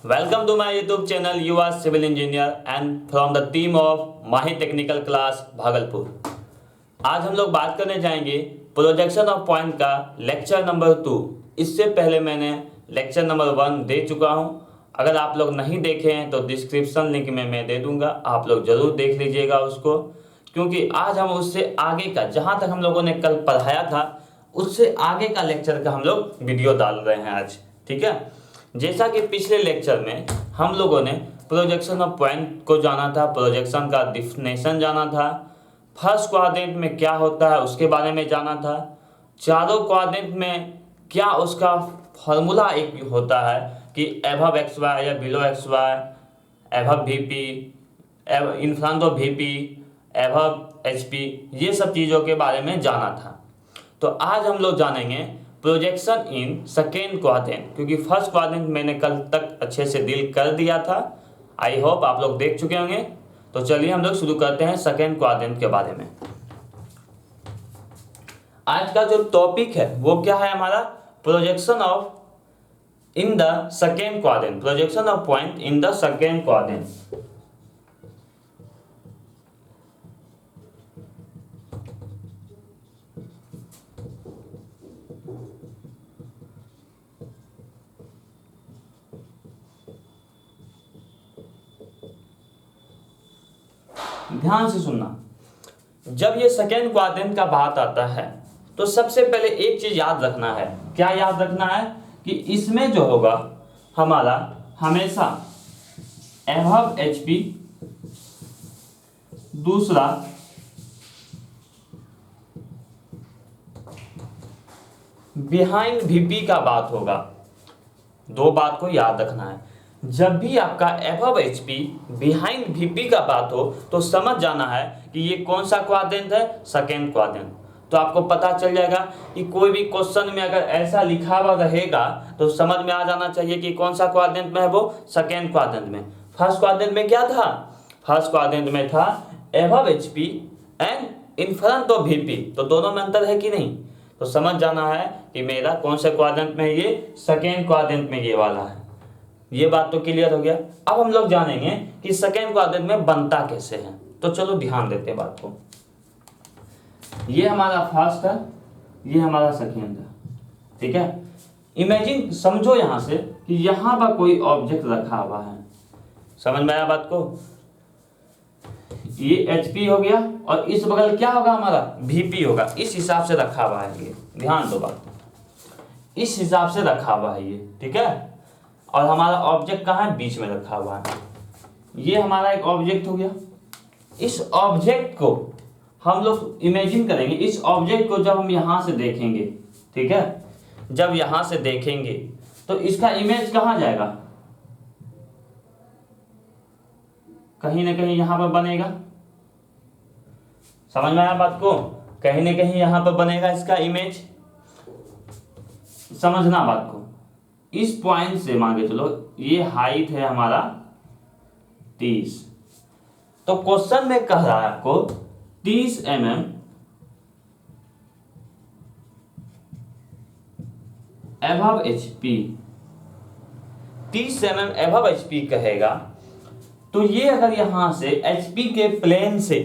Welcome to my YouTube channel. You are civil engineer and from the team of Mahi Technical Class Bhagalpur. आज हम लोग बात करने जाएंगे प्रोजेक्शन ऑफ पॉइंट का लेक्चर नंबर 2। इससे पहले मैंने लेक्चर नंबर 1 दे चुका हूं। अगर आप लोग नहीं देखे हैं तो डिस्क्रिप्शन लिंक में मैं दे दूंगा, आप लोग जरूर देख लीजिएगा उसको, क्योंकि आज हम उससे आगे का जहां तक हम लोगों ने कल पढ़ाया था उससे आगे का लेक्चर का हम लोग वीडियो डाल रहे हैं आज। ठीक है, जैसा कि पिछले लेक्चर में हम लोगों ने प्रोजेक्शन ऑफ पॉइंट को जाना था, प्रोजेक्शन का डिफिनेशन जाना था, फर्स्ट क्वाड्रेंट में क्या होता है उसके बारे में जाना था, चारों क्वाड्रेंट में क्या उसका फॉर्मूला एक होता है कि एबव एक्स वाई या below X Y, above V P, in front of V P, above H P, ये सब चीज़ों के बारे में जाना था। तो आज हम लोग जानेंगे प्रोजेक्शन इन सेकेंड क्वाड्रेंट, क्योंकि फर्स्ट क्वाड्रेंट मैंने कल तक अच्छे से डील कर दिया था। आई होप आप लोग देख चुके होंगे। तो चलिए हम लोग शुरू करते हैं सेकेंड क्वाड्रेंट के बारे में। आज का जो टॉपिक है वो क्या है हमारा, projection of in the second quadrant, projection of point in the second quadrant. ध्यान से सुनना, जब ये सेकेंड क्वाड्रेंट का बात आता है तो सबसे पहले एक चीज याद रखना है। क्या याद रखना है कि इसमें जो होगा हमारा हमेशा एबव एचपी, दूसरा बिहाइंड वीपी का बात होगा। दो बात को याद रखना है, जब भी आपका एबव एचपी बिहाइंड वीपी का बात हो तो समझ जाना है कि ये कौन सा क्वाड्रेंट है, सेकेंड क्वाड्रेंट। तो आपको पता चल जाएगा कि कोई भी क्वेश्चन में अगर ऐसा लिखा हुआ रहेगा तो समझ में आ जाना चाहिए कि कौन सा क्वाड्रेंट में है, वो सेकेंड क्वाड्रेंट में। फर्स्ट क्वाड्रेंट में क्या था, फर्स्ट क्वाड्रेंट में था above HP and in front of VP, तो दोनों में अंतर है कि नहीं। तो समझ जाना है कि मेरा कौन से क्वाड्रेंट में, ये सेकेंड क्वाड्रेंट में ये वाला है। ये बात तो क्लियर हो गया। अब हम लोग जानेंगे कि सेकेंड क्वाड्रेंट में बनता कैसे है। तो चलो ध्यान देते हैं बात को। ये हमारा फर्स्ट है, ये हमारा सेकेंड है। ठीक है, इमेजिन समझो यहां से कि यहां पर कोई ऑब्जेक्ट रखा हुआ है। समझ में आया बात को। ये एचपी हो गया और इस बगल क्या होगा हमारा, वीपी होगा। इस हिसाब से रखा हुआ है ये, ध्यान दो बात, इस हिसाब से रखा हुआ है ये। ठीक है, और हमारा ऑब्जेक्ट कहाँ है, बीच में रखा हुआ है। ये हमारा एक ऑब्जेक्ट हो गया। इस ऑब्जेक्ट को हम लोग इमेजिन करेंगे, इस ऑब्जेक्ट को जब हम यहां से देखेंगे, ठीक है, जब यहां से देखेंगे तो इसका इमेज कहां जाएगा, कहीं ना कहीं यहां पर बनेगा। समझ में आया बात को, कहीं ना कहीं यहां पर बनेगा इसका इमेज। समझना बात को, इस पॉइंट से मान के चलो ये हाइट है हमारा 30, तो क्वेश्चन में कह रहा है आपको 30 mm above HP, 30 mm above HP कहेगा तो ये अगर यहां से एचपी के प्लेन से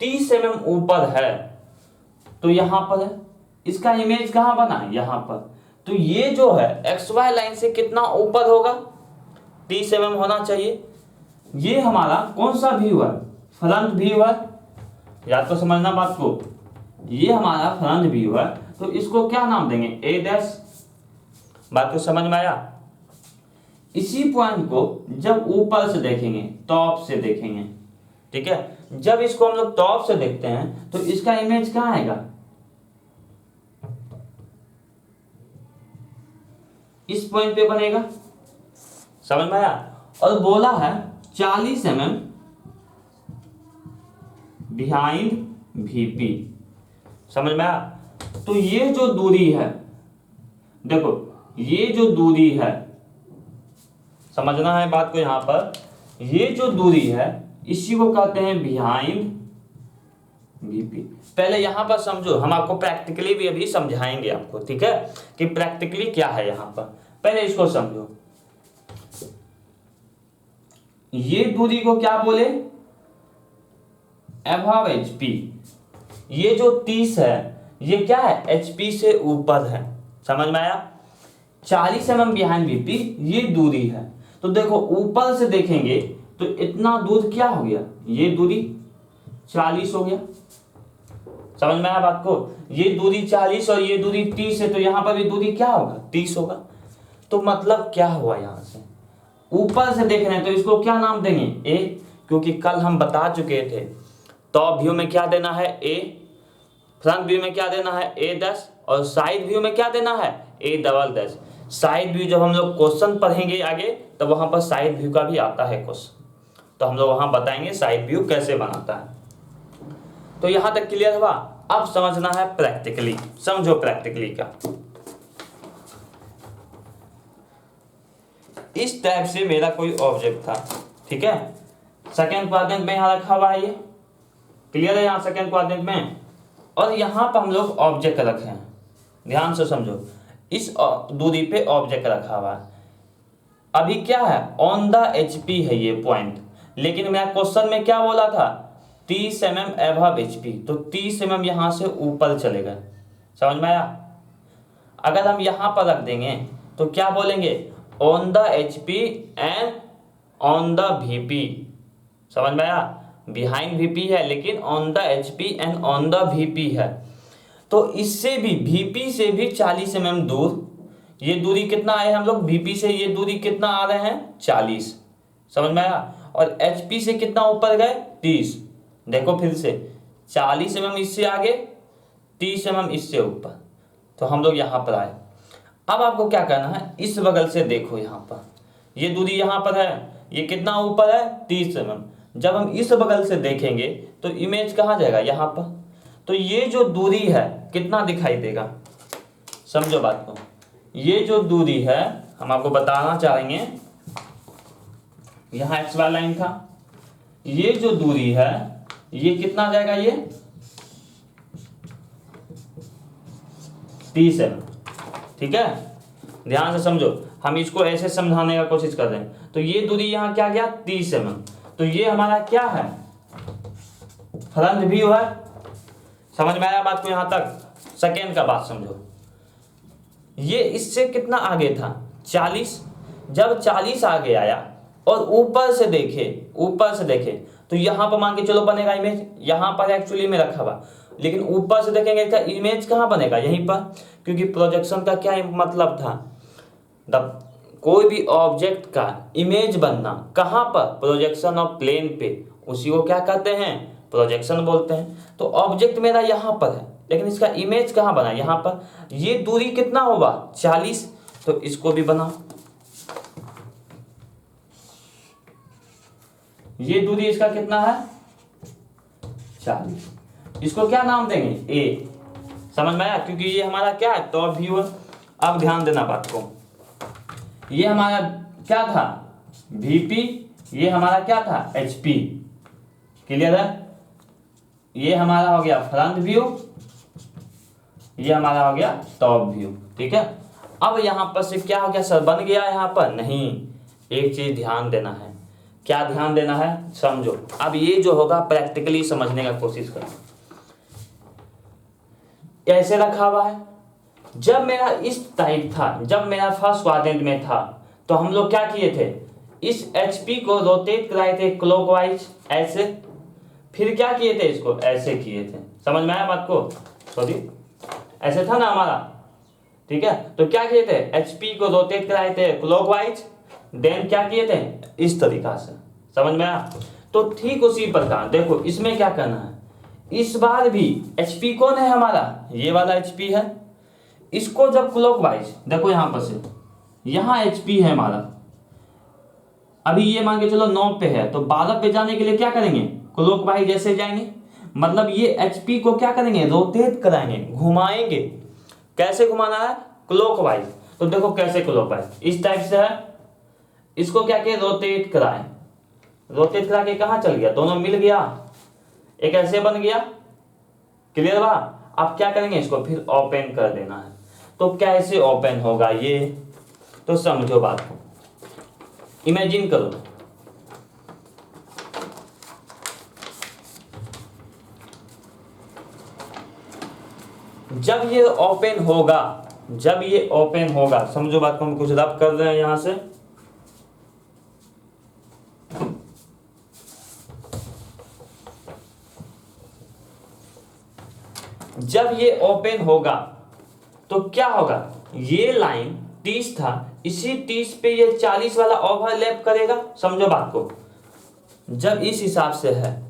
30 mm ऊपर है तो यहां पर है, इसका इमेज कहां बना है, यहां पर। तो ये जो है एक्स वाई लाइन से कितना ऊपर होगा, 30 mm होना चाहिए। ये हमारा कौन सा व्यू है, फ्रंट व्यू है। याद तो समझना बात को, ये हमारा फ्रंट व्यू है तो इसको क्या नाम देंगे, ए डैश। बात को समझ में आया। इसी पॉइंट को जब ऊपर से देखेंगे, टॉप से देखेंगे, ठीक है, जब इसको हम लोग टॉप से देखते हैं तो इसका इमेज कहाँ आएगा, इस पॉइंट पे बनेगा। समझ में आया। और बोला है 40 mm बिहाइंड वीपी। समझ में आया। तो ये जो दूरी है, देखो ये जो दूरी है, समझना है बात को यहां पर, ये जो दूरी है इसी को कहते हैं बिहाइंड वीपी। पहले यहां पर समझो, हम आपको प्रैक्टिकली भी अभी समझाएंगे आपको, ठीक है, कि प्रैक्टिकली क्या है यहां पर। पहले इसको समझो, ये दूरी को क्या बोले, अबव HP। ये जो 30 है ये क्या है, HP से ऊपर है, समझ में आया। 40 mm बिहाइंड VP ये दूरी है। तो देखो ऊपर से देखेंगे तो इतना दूर क्या हो गया, ये दूरी 40 हो गया, समझ में आया बात को। ये दूरी 40 और ये दूरी 30 है, तो यहां पर भी दूरी क्या होगा, 30 होगा। तो मतलब क्या हुआ, यहां से ऊपर से देख रहे हैं तो इसको क्या नाम देंगे, A, क्योंकि कल हम बता चुके थे टॉप व्यू में क्या देना है A, फ्रंट व्यू में क्या देना है A', और साइड व्यू में क्या देना है A'। साइड व्यू जब हम लोग क्वेश्चन पढ़ेंगे आगे तब वहां पर साइड व्यू का भी आता है क्वेश्चन, तो हम लोग वहां बताएंगे साइड व्यू कैसे बनाता है। तो यहां तक क्लियर हुआ। अब समझना है प्रैक्टिकली, समझो प्रैक्टिकली का। इस टाइप से मेरा कोई ऑब्जेक्ट था, ठीक है, सेकेंड क्वाड्रेंट में यहां रखा हुआ है, ये क्लियर है, यहां सेकेंड क्वाड्रेंट में, और यहां पर हम लोग ऑब्जेक्ट रखे हैं, ध्यान से समझो। इस दूरी पे ऑब्जेक्ट रखा हुआ है। अभी क्या है, ऑन द HP है ये पॉइंट, लेकिन मेरा क्वेश्चन में क्या बोला था, 30 mm अबव HP, तो 30 mm यहां से ऊपर चलेगा, समझ में आया। अगर हम यहां पर रख देंगे तो क्या बोलेंगे, on the HP and on the VP, समझ में आया। बिहाइंड VP है लेकिन on the HP and on the VP है। तो इससे भी VP से भी 40 mm दूर, ये दूरी कितना आए हम लोग, VP से ये दूरी कितना आ रहे हैं 40, समझ में आया। और HP से कितना ऊपर गए 30, देखो फिर से 40 mm इससे आगे, 30 mm इससे ऊपर, तो हम लोग यहाँ पर आए। अब आपको क्या करना है, इस बगल से देखो, यहाँ पर ये दूरी यहाँ पर है, ये कितना ऊपर है 30 mm। जब हम इस बगल से देखेंगे तो इमेज कहाँ जाएगा, यहाँ पर। तो ये जो दूरी है कितना दिखाई देगा, समझो बात को। ये जो दूरी है हम आपको बताना चाहेंगे, यहाँ XY लाइन था, ये जो दूरी है ये कितना जाएगा, ये 30 है, ठीक है। ध्यान से समझो, हम इसको ऐसे समझाने का कोशिश कर रहे हैं। तो ये दूरी यहाँ क्या गया 30 mm, तो ये हमारा क्या है, फ्रंट व्यू है, समझ में आया बात को यहाँ तक। सेकेंड का बात समझो, ये इससे कितना आगे था 40, जब 40 आगे आया और ऊपर से देखे तो यहाँ पर मान के चलो बनेगा इमेज, यहाँ पर एक्चुअली में रखा हुआ, लेकिन ऊपर से देखेंगे इसका इमेज कहाँ बनेगा, यहीं पर, क्योंकि प्रोजेक्शन का क्या मतलब था, कोई भी ऑब्जेक्ट का इमेज बनना कहाँ पर, प्रोजेक्शन ऑफ प्लेन पे, उसी को क्या कहते हैं, प्रोजेक्शन बोलते हैं। तो ऑब्जेक्ट मेरा यहाँ पर है लेकिन इसका इमेज कहाँ बना, यहाँ पर। ये दूरी कितना होगा 40, तो इसको भी बनाओ, ये दूरी इसका कितना है 40, इसको क्या नाम देंगे A, समझ में आया, क्योंकि ये हमारा क्या है टॉप व्यू है। अब ध्यान देना बात को, ये हमारा क्या था VP, ये हमारा क्या था HP, क्लियर है। ये हमारा हो गया फ्रंट व्यू, ये हमारा हो गया टॉप व्यू, ठीक है। अब यहाँ पर से क्या हो गया सर, बन गया यहाँ पर, नहीं, एक चीज ध्यान देना है, क्या ध्यान देना है, समझो। अब ये जो होगा प्रैक्टिकली समझने का कोशिश करो। ऐसे रखा हुआ है, जब मेरा इस टाइप था, जब मेरा फर्स्ट क्वाड्रेंट में था, तो हम लोग क्या किए थे, इस HP को रोटेट कराए थे क्लॉकवाइज ऐसे, फिर क्या किए थे, इसको ऐसे किए थे, समझ में आया बात को, सॉरी ऐसे था ना हमारा, ठीक है। तो क्या किए थे, HP को रोटेट कराए थे क्लॉकवाइज, देन क्या किए थे इस तरीका से, समझ में आया। तो ठीक उसी प्रकार देखो इसमें क्या करना है, इस बार भी HP कौन है हमारा, ये वाला HP है, इसको जब क्लॉकवाइज देखो यहाँ पर से, यहाँ HP है हमारा, अभी ये मान के चलो 9 पे है, तो 12 पे जाने के लिए क्या करेंगे, क्लॉकवाइज जैसे जाएंगे, मतलब ये HP को क्या करेंगे, रोटेट कराएंगे, घुमाएंगे। कैसे घुमाना है, क्लॉकवाइज। तो देखो कैसे क्लॉकवाइज, इस टाइप से है, इसको क्या किया, रोटेट कराए, रोटेट करा के कहाँ चल गया, दोनों मिल गया, एक ऐसे बन गया, क्लियर बा। अब क्या करेंगे, इसको फिर ओपन कर देना है। तो कैसे ओपन होगा ये, तो समझो बात को, इमेजिन करो, जब ये ओपन होगा, जब ये ओपन होगा, समझो बात को, हम कुछ रब कर रहे हैं यहां से, जब ये ओपन होगा तो क्या होगा, ये लाइन 30 था, इसी 30 पे ये 40 वाला ओवरलैप करेगा। समझो बात को, जब इस हिसाब से है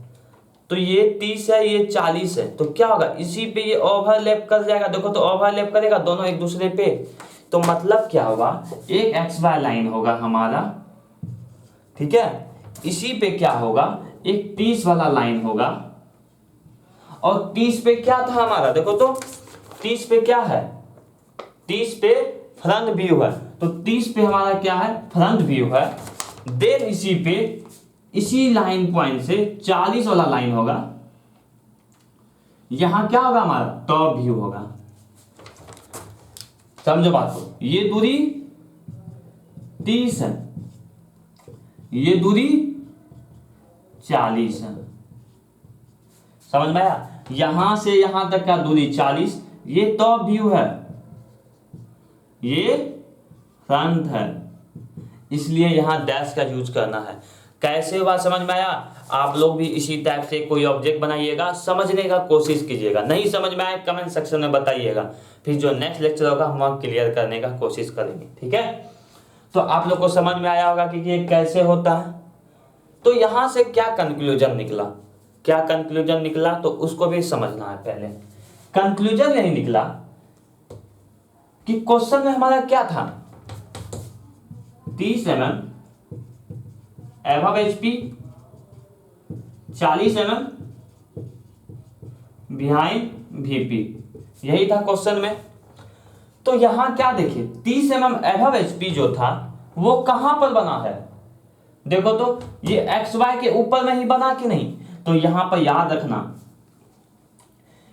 तो ये 30 है, ये 40 है, तो क्या होगा, इसी पे ये ओवरलैप कर जाएगा। देखो तो ओवरलैप करेगा दोनों एक दूसरे पे, तो मतलब क्या होगा, एक एक्स वाई लाइन होगा हमारा, ठीक है, इसी पे क्या होगा, एक 30 वाला लाइन होगा, और 30 पे क्या था हमारा, देखो तो 30 पे क्या है, 30 पे फ्रंट व्यू है, तो 30 पे हमारा क्या है, फ्रंट व्यू है। देन इसी पे, इसी लाइन पॉइंट से 40 वाला लाइन होगा, यहां क्या होगा हमारा, टॉप व्यू होगा। समझो बात को, ये दूरी 30 है, ये दूरी 40 है, समझ में आया। यहां से यहां तक का दूरी 40, ये टॉप व्यू है, ये फ्रंट है, इसलिए यहां डैश का यूज करना है। कैसे हुआ समझ में आया। आप लोग भी इसी टाइप से कोई ऑब्जेक्ट बनाइएगा, समझने का कोशिश कीजिएगा, नहीं समझ में आए कमेंट सेक्शन में बताइएगा, फिर जो नेक्स्ट लेक्चर होगा हम वहाँ क्लियर करने का कोशिश करेंगे, ठीक है। तो आप लोग को समझ में आया होगा कि ये कैसे होता है। तो यहां से क्या कंक्लूजन निकला, क्या कंक्लूजन निकला, तो उसको भी समझना है। पहले कंक्लूजन यही निकला कि क्वेश्चन में हमारा क्या था, 30 mm above HP, 40 mm behind VP, यही था क्वेश्चन में। तो यहां क्या देखिए, 30 mm एबव HP जो था वो कहां पर बना है, देखो तो ये XY के ऊपर में ही बना कि नहीं। तो यहां पर याद रखना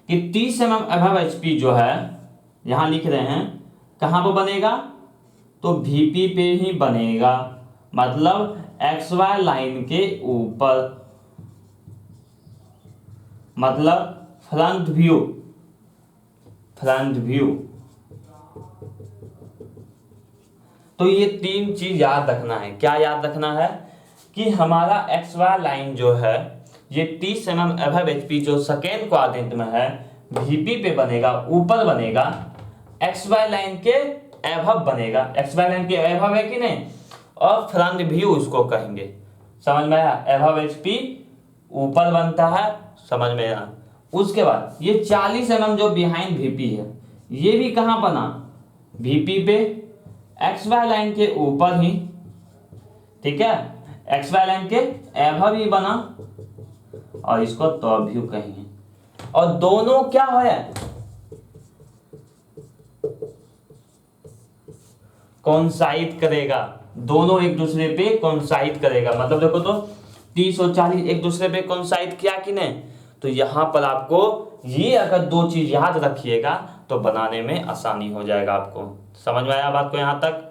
कि 30 mm एबव HP जो है, यहां लिख रहे हैं कहां पर बनेगा, तो VP पे ही बनेगा, मतलब XY लाइन के ऊपर, मतलब फ्रंट व्यू, फ्रंट व्यू। तो ये तीन चीज याद रखना है। क्या याद रखना है कि हमारा XY लाइन जो है ये 30 mm एबव HP जो सेकेंड क्वाड्रेंट में है, VP पे बनेगा, ऊपर बनेगा, XY लाइन के एबव बनेगा, XY लाइन के एबव है कि नहीं, और फ्रंट व्यू इसको कहेंगे। समझ में आया, एबव HP ऊपर बनता है, समझ में आया। उसके बाद ये 40 mm जो बिहाइंड VP है, ये भी कहां बना, VP पे, XY लाइन के ऊपर ही, ठीक है, XY लाइन के एबव ही बना, और इसको टॉप व्यू कहेंगे। और दोनों क्या है, कोइंसाइड करेगा, दोनों एक दूसरे पे कोइंसाइड करेगा, मतलब देखो तो 30 और 40 एक दूसरे पे कोइंसाइड किया कि नहीं। तो यहां पर आपको ये अगर दो चीज याद रखिएगा तो बनाने में आसानी हो जाएगा आपको। समझ में आया बात को यहां तक,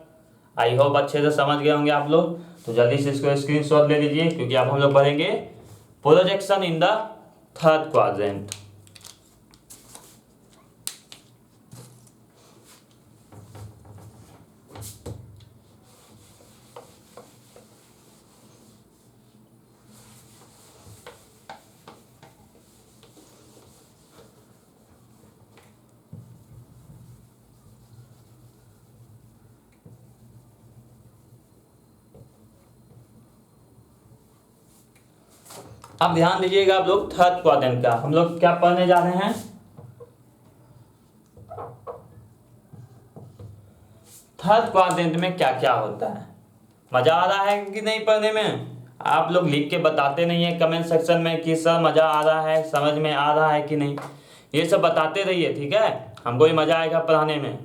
आई होप अच्छे से समझ गए होंगे आप लोग। तो जल्दी से इसको स्क्रीनशॉट ले लीजिए, क्योंकि अब हम लोग पढ़ेंगे projection in the third quadrant. अब ध्यान दीजिएगा आप लोग, थर्ड क्वाड्रेंट का हम लोग क्या पढ़ने जा रहे हैं। थर्ड क्वाड्रेंट में क्या क्या होता है, मजा आ रहा है कि नहीं पढ़ने में। आप लोग लिख के बताते नहीं है कमेंट सेक्शन में कि सर मजा आ रहा है, समझ में आ रहा है कि नहीं, ये सब बताते रहिए, ठीक है, हमको भी मजा आएगा पढ़ाने में।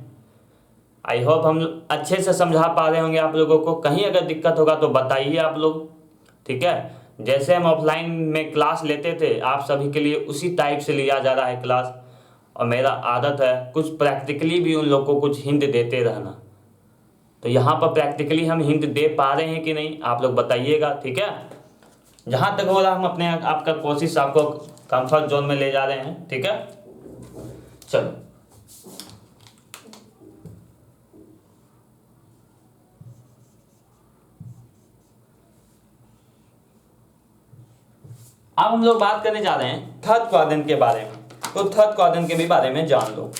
आई होप हम अच्छे से समझा पा रहे होंगे आप लोगों को। कहीं अगर दिक्कत होगा तो बताइए आप लोग, ठीक है। जैसे हम ऑफलाइन में क्लास लेते थे आप सभी के लिए, उसी टाइप से लिया जा रहा है क्लास, और मेरा आदत है कुछ प्रैक्टिकली भी उन लोग को कुछ हिंट देते रहना। तो यहाँ पर प्रैक्टिकली हम हिंट दे पा रहे हैं कि नहीं आप लोग बताइएगा, ठीक है। जहाँ तक हो रहा हम अपने आपका कोशिश आपको कंफर्ट जोन में ले जा रहे हैं, ठीक है। चलो अब हम लोग बात करने जा रहे हैं थर्ड क्वाड्रेंट के बारे में। तो थर्ड क्वाड्रेंट के भी बारे में जान लो।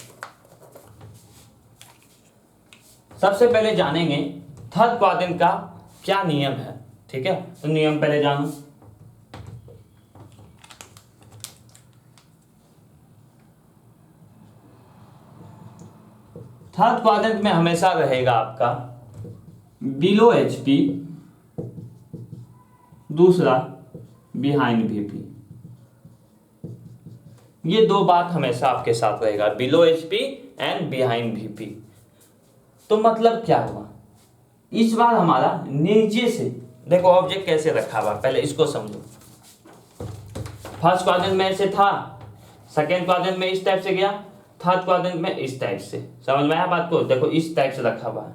सबसे पहले जानेंगे थर्ड क्वाड्रेंट का क्या नियम है। ठीक है, तो नियम पहले जानो। थर्ड क्वाड्रेंट में हमेशा रहेगा आपका बिलो एचपी, दूसरा बिहाइंड वीपी। ये दो बात हमेशा आपके साथ रहेगा, below HP and behind VP. तो मतलब क्या हुआ, इस बार हमारा नीचे से देखो ऑब्जेक्ट कैसे रखा हुआ, पहले इसको समझो। फर्स्ट क्वाड्रेंट में ऐसे था, सेकेंड क्वाड्रेंट में इस टाइप से गया, थर्ड क्वाड्रेंट में इस टाइप से। समझ में आया बात को? देखो इस टाइप से रखा हुआ है।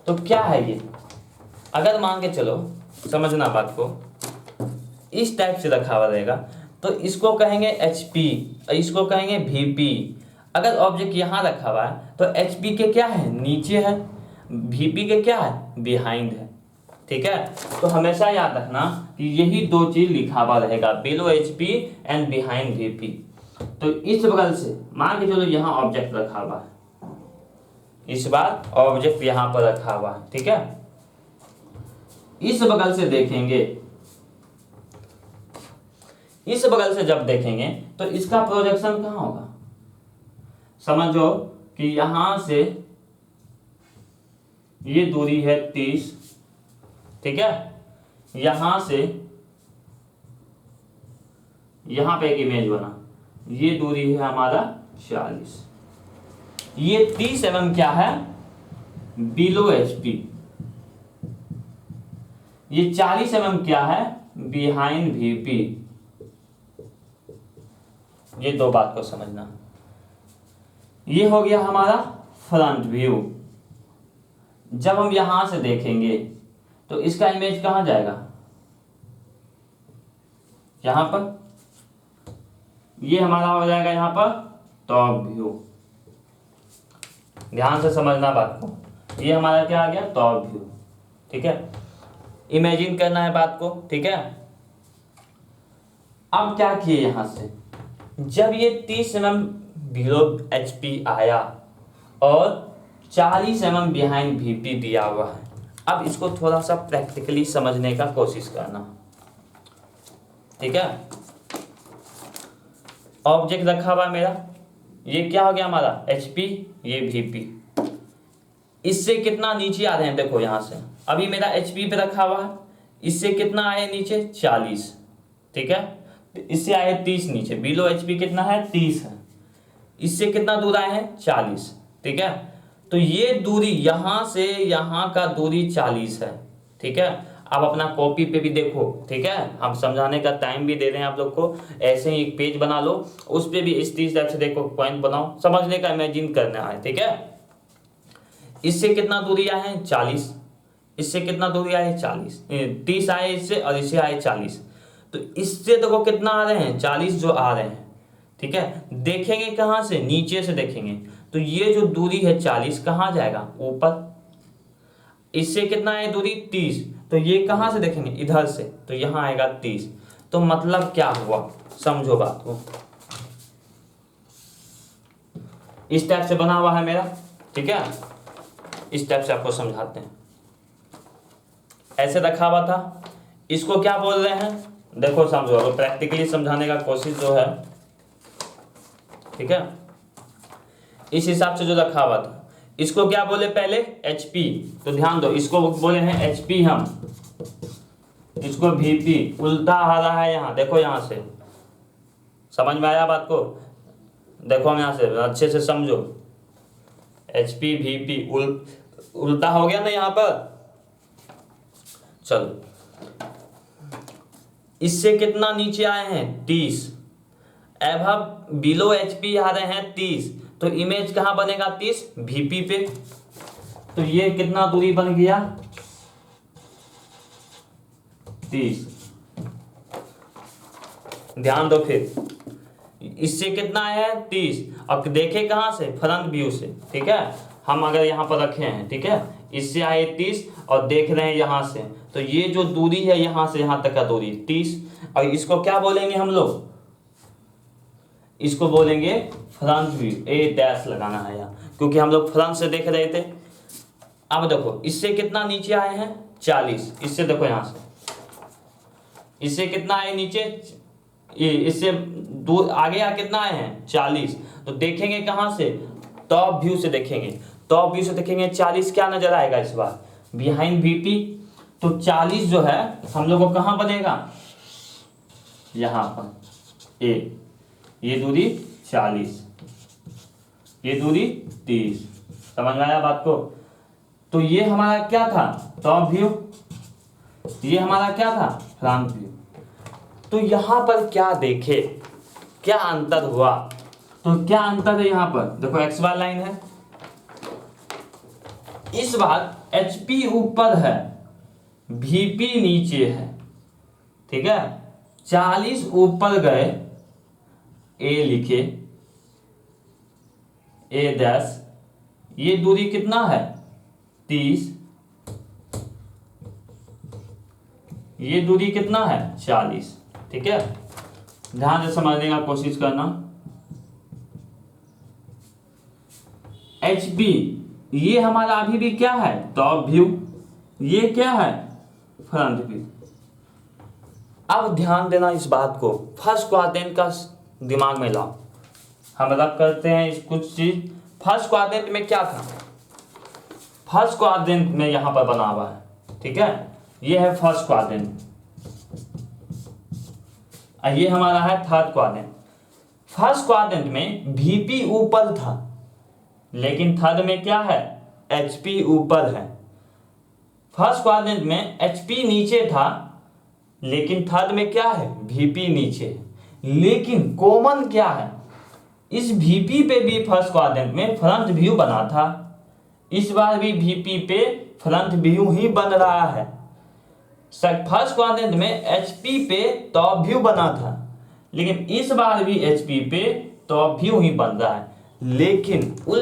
तो क्या है ये, अगर मान के चलो, समझना बात को, इस टाइप से रखा हुआ रहेगा तो इसको कहेंगे HP, इसको कहेंगे VP। अगर ऑब्जेक्ट यहाँ रखा हुआ है तो HP के क्या है, नीचे है, VP के क्या है, बिहाइंड है। ठीक है, तो हमेशा याद रखना कि यही दो चीज लिखा हुआ रहेगा, below HP and behind VP। तो इस बगल से मान के चलो यहाँ ऑब्जेक्ट रखा हुआ है, इस बार ऑब्जेक्ट यहाँ पर रखा हुआ है। ठीक है, इस बगल से देखेंगे, इस बगल से जब देखेंगे तो इसका प्रोजेक्शन कहाँ होगा, समझो कि यहां से ये दूरी है 30। ठीक है, यहां से यहां पे एक इमेज बना, ये दूरी है हमारा 40। ये 30 mm क्या है, बिलो एचपी। ये 40 mm क्या है, बिहाइंड वीपी। ये दो बात को समझना। ये हो गया हमारा फ्रंट व्यू। जब हम यहां से देखेंगे तो इसका इमेज कहां जाएगा, यहां पर। ये हमारा हो जाएगा यहां पर टॉप व्यू। ध्यान से समझना बात को, ये हमारा क्या आ गया, टॉप व्यू। ठीक है, इमेजिन करना है बात को। ठीक है, अब क्या किए, यहां से जब ये 30 mm बिलो HP आया और 40 mm बिहाइंड VP दिया हुआ है, अब इसको थोड़ा सा प्रैक्टिकली समझने का कोशिश करना। ठीक है, ऑब्जेक्ट रखा हुआ मेरा, ये क्या हो गया हमारा HP, ये VP। इससे कितना नीचे आ रहे हैं, देखो यहां से, अभी मेरा HP पे रखा हुआ है, इससे कितना आए नीचे, 40। ठीक है, इससे आए 30 नीचे, बिलो HP कितना है, 30 है। इससे कितना दूर आए हैं, 40। ठीक है, तो ये दूरी यहां से यहां का दूरी 40 है। ठीक है, आप अपना कॉपी पे भी देखो। ठीक है, हम समझाने का टाइम भी दे रहे हैं आप लोग को, ऐसे ही एक पेज बना लो, उस पे भी इस 30 टाइप से देखो, पॉइंट बनाओ, समझने का इमेजिन करना है। ठीक है, इससे कितना दूरी आए हैं, 40। इससे कितना दूरी आए, 40, 30 आए इससे, और इससे आए 40। तो इससे देखो कितना आ रहे हैं, 40 जो आ रहे हैं। ठीक है, देखेंगे कहां से, नीचे से देखेंगे, तो ये जो दूरी है 40 कहां जाएगा, ऊपर। इससे कितना है दूरी, 30, तो ये कहां से देखेंगे, इधर से, तो यहां आएगा 30। तो मतलब क्या हुआ, समझो बात को। इस टाइप से बना हुआ है मेरा। ठीक है, इस टाइप से आपको समझाते हैं। ऐसे रखा हुआ था, इसको क्या बोल रहे हैं, देखो समझो, अब प्रैक्टिकली समझाने का कोशिश जो है। ठीक है, इस हिसाब से जो रखा हुआ था, इसको क्या बोले पहले, HP। तो ध्यान दो, इसको बोले हैं HP हम, इसको VP। उल्टा आ रहा है यहाँ, देखो यहाँ से, समझ में आया बात को? देखो हम यहाँ से अच्छे से समझो, HP VP उल्टा हो गया ना यहाँ पर। चलो, इससे कितना नीचे आए हैं, 30। अब बिलो HP आ रहे हैं 30, तो इमेज कहाँ बनेगा, 30 VP पे। तो ये कितना दूरी बन गया, 30। ध्यान दो, फिर इससे कितना आया है 30। अब देखे कहाँ से, फ्रंट व्यू से, ठीक है। हम अगर यहाँ पर रखे हैं, ठीक है, इससे आए 30 और देख रहे हैं यहाँ से, तो ये जो दूरी है यहाँ से यहाँ तक का दूरी 30। और इसको क्या बोलेंगे हम लोग, इसको बोलेंगे फ्रंट व्यू। ए डैश लगाना है यहाँ, क्योंकि हम लोग फ्रंट से देख रहे थे। अब देखो इससे कितना नीचे आए हैं 40। इससे देखो यहाँ से, इससे कितना आए नीचे, इससे दूर आगे कितना आए हैं 40। तो देखेंगे कहाँ से, टॉप व्यू से देखेंगे। टॉप व्यू से देखेंगे 40 क्या नजर आएगा इस बार, बिहाइंड वीपी। तो 40 जो है हम लोग को कहाँ बनेगा, यहाँ पर ए, ये दूरी 40, ये दूरी 30। समझ में आया बात को। तो ये हमारा क्या था, टॉप व्यू, ये हमारा क्या था, फ्रंट व्यू। तो यहाँ पर क्या देखे, क्या अंतर हुआ, तो क्या अंतर है यहाँ पर, देखो एक्स वाई लाइन है, इस बार HP ऊपर है, VP नीचे है, ठीक है। 40 ऊपर गए, A लिखे, A डैश, ये दूरी कितना है 30, ये दूरी कितना है 40, ठीक है। ध्यान से समझने का कोशिश करना। HP ये हमारा अभी भी क्या है, टॉप व्यू, ये क्या है, फ्रंट व्यू। अब ध्यान देना इस बात को, फर्स्ट क्वाड्रेंट का दिमाग में लाओ। हम रब करते हैं इस कुछ चीज। फर्स्ट क्वाड्रेंट में क्या था, फर्स्ट क्वाड्रेंट में यहां पर बना हुआ है, ठीक है, ये है फर्स्ट क्वाड्रेंट, ये हमारा है थर्ड क्वाड्रेंट। फर्स्ट क्वाड्रेंट में VP ऊपर था, लेकिन थर्ड में क्या है, HP ऊपर है। फर्स्ट क्वाड्रेंट में HP नीचे था, लेकिन थर्ड में क्या है, VP नीचे है। लेकिन कॉमन क्या है, इस VP पे भी फर्स्ट क्वाड्रेंट में फ्रंट व्यू बना था, इस बार भी VP पे फ्रंट व्यू ही बन रहा है। फर्स्ट क्वाड्रेंट में HP पे टॉप व्यू बना था, लेकिन इस बार भी HP पे टॉप व्यू ही बन रहा है। लेकिन